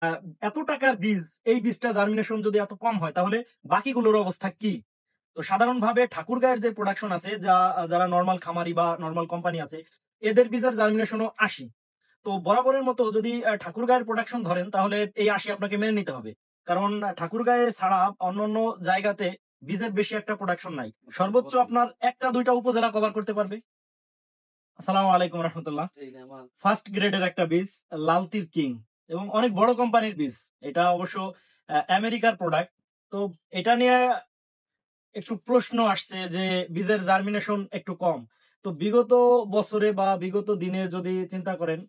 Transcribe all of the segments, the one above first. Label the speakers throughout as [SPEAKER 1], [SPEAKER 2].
[SPEAKER 1] আ এত টাকার বীজ, এই বীজটা জার্মিনেশন যদি এত কম হয় তাহলে বাকিগুলোর অবস্থা কি? তো সাধারণভাবে ঠাকুরগাঁয়ের যে প্রোডাকশন আছে যারা নরমাল খামারি বা নরমাল কোম্পানি আছে, এদের বীজের জার্মিনেশনও ৮০। তো বরাবরের মতো যদি ঠাকুরগাঁয়ের প্রোডাকশন ধরেন তাহলে এই ৮০ আপনাকে মেনে নিতে হবে। কারণ ঠাকুরগাঁয়ে ছাড়া অন্যান্য জায়গাতে বীজের বেশি একটা প্রোডাকশন নাই। সর্বোচ্চ আপনার ১ টা ২ টা উপজেলা কভার করতে পারবে। আসসালামু আলাইকুম রাহমাতুল্লাহ। ফার্স্ট গ্রেডের একটা বীজ লালতির কিং এবং অনেক বড় কোম্পানির বীজ। এটা অবশ্য আমেরিকার প্রোডাক্ট। তো এটা নিয়ে একটু প্রশ্ন আসছে যে বীজের জার্মিনেশন একটু কম। তো বিগত বছরে বা বিগত দিনে যদি চিন্তা করেন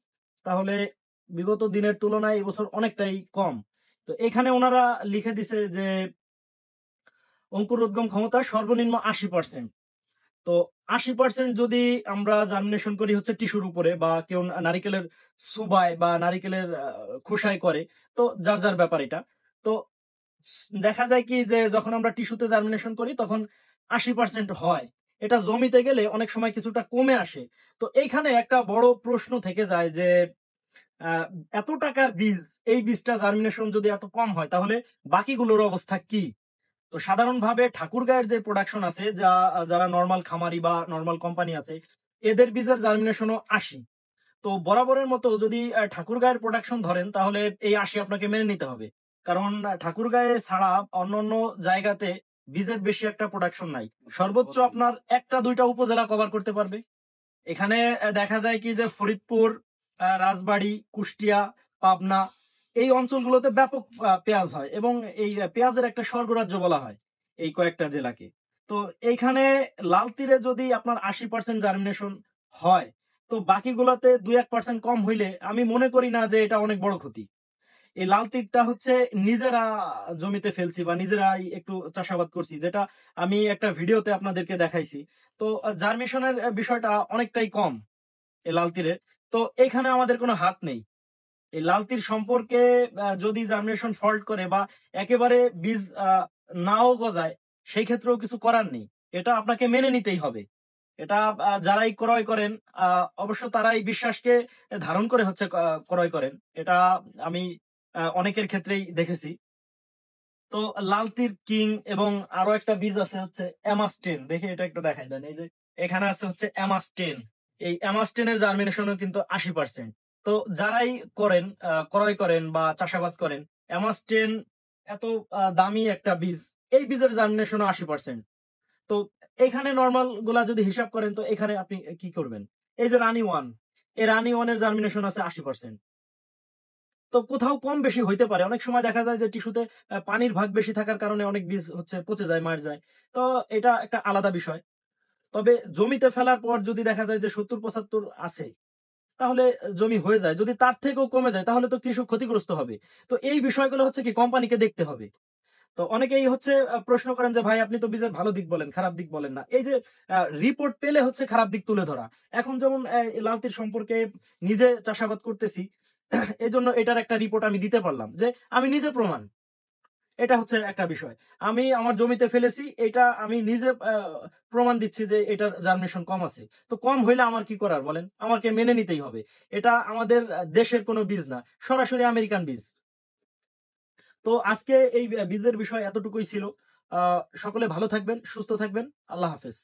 [SPEAKER 1] তাহলে বিগত দিনের তুলনায় এবছর অনেকটাই কম। তো এখানে উনারা লিখে দিছে যে অঙ্কুরোদ্গম ক্ষমতা সর্বনিম্ন ৮০%। তো ৮০% যদি আমরা জার্মিনেশন করি হচ্ছে টিস্যুর উপরে বা কেউ নারিকেলের সুবায় বা নারিকেলের খোসায় করে, তো যার ব্যাপার এটা। তো দেখা যায় কি যে যখন আমরা টিস্যুতে জার্মিনেশন করি তখন ৮০% হয়। এটা জমিতে গেলে অনেক সময় কিছুটা কমে আসে। তো এইখানে একটা বড় প্রশ্ন থেকে যায় যে আ এত টাকার বীজ, এই বীজটা জার্মিনেশন যদি এত কম হয় তাহলে বাকিগুলোর অবস্থা কি? তো সাধারণভাবে ঠাকুরগাঁয়ের যে প্রোডাকশন আছে যারা নরমাল খামারি বা নরমাল কোম্পানি আছে, এদের বীজের জার্মিনেশনও ৮০। তো বরাবরের মতো যদি ঠাকুরগাঁয়ের প্রোডাকশন ধরেন তাহলে এই ৮০ আপনাকে মেনে নিতে হবে। কারণ ঠাকুরগাঁয়ে ছাড়া অন্যান্য জায়গাতে বীজের বেশি একটা প্রোডাকশন নাই। সর্বোচ্চ আপনার ১ টা ২ টা উপজেলা কভার করতে পারবে। এখানে দেখা যায় কি যে ফরিদপুর, রাজবাড়ী, কুষ্টিয়া, পাবনা এই অঞ্চলগুলোতে ব্যাপক পেঁয়াজ হয় এবং এই পেঁয়াজের একটা স্বর্গরাজ্য বলা হয় এই কয়েকটা জেলাকে। তো এইখানে লাল তীরে যদি আপনার ৮০% জার্মিনেশন হয়, তো বাকিগুলোতে ২-১% কম হইলে আমি মনে করি না যে এটা অনেক বড় ক্ষতি। এই লাল তীরটা হচ্ছে নিজেরা জমিতে ফেলছি বা নিজেরাই একটু চাষাবাদ করছি, যেটা আমি একটা ভিডিওতে আপনাদেরকে দেখাইছি। তো জার্মিনেশনের বিষয়টা অনেকটাই কম এই লাল তীরে। তো এখানে আমাদের কোনো হাত নেই। এই লাল তীর সম্পর্কে যদি জার্মিনেশন ফল্ট করে বা একেবারে বীজ নাও গজায়, সেই ক্ষেত্রেও কিছু করার নেই। এটা আপনাকে মেনে নিতেই হবে। এটা যারাই ক্রয় করেন অবশ্য তারা এই বিশ্বাসকে ধারণ করে হচ্ছে ক্রয় করেন। এটা আমি অনেকের ক্ষেত্রেই দেখেছি। তো লাল তীর কিং এবং আরো একটা বীজ আছে হচ্ছে অ্যামাস্টেন। দেখি এটা একটু দেখাই দেন। এই যে এখানে আছে হচ্ছে অ্যামাস্টেন। এই অ্যামাস্টেনের জার্মিনেশনও কিন্তু ৮০%। তো যারাই করেন, ক্রয় করেন বা চাষাবাদ করেন, অ্যামাস্টেন এত দামি একটা বীজ। এই বীজের জার্মিনেশনও ৮০%। তো এখানে নরমাল গুলা যদি হিসাব করেন তো এখানে আপনি কি করবেন? এই যে রানি 1, এই রানি 1 এর জার্মিনেশন আছে ৮০%। তো কোথাও কম বেশি হইতে পারে। অনেক সময় দেখা যায় যে টিস্যুতে পানির ভাগ বেশি থাকার কারণে অনেক বীজ হচ্ছে পচে যায়, মারা যায়। তো এটা একটা আলাদা বিষয়। তবে জমিতে ফেলার পর যদি দেখা যায় যে ৭০-৭৫ আছে, তাহলে জমি হয়ে যায়। যদি তার থেকেও কমে যায় তাহলে তো কৃষক ক্ষতিগ্রস্ত হবে। তো এই বিষয়গুলো হচ্ছে কি কোম্পানিকে দেখতে হবে। তো অনেকেই হচ্ছে প্রশ্ন করেন যে, "ভাই আপনি তো বীজের ভালো দিক বলেন, খারাপ দিক বলেন না।" এই যে রিপোর্ট পেলে হচ্ছে খারাপ দিক তুলে ধরা। এখন যেমন লাল তীর সম্পর্কে নিজে চাষাবাদ করতেছি। এজন্য এটার একটা রিপোর্ট আমি দিতে পারলাম যে, আমি নিজে প্রমাণ। এটা হচ্ছে একটা বিষয়। আমি আমার জমিতে ফেলেছি, এটা আমি নিজে প্রমাণ দিচ্ছি যে এটার জার্মিনেশন কম আছে। তো কম হইলে আমার কি করার বলেন? আমাকে মেনে নিতেই হবে। এটা আমাদের দেশের কোনো বীজ না। সরাসরি আমেরিকান বীজ। তো আজকে এই বীজের বিষয় এতটুকুই ছিল। আ সকলে ভালো থাকবেন, সুস্থ থাকবেন। আল্লাহ হাফেজ।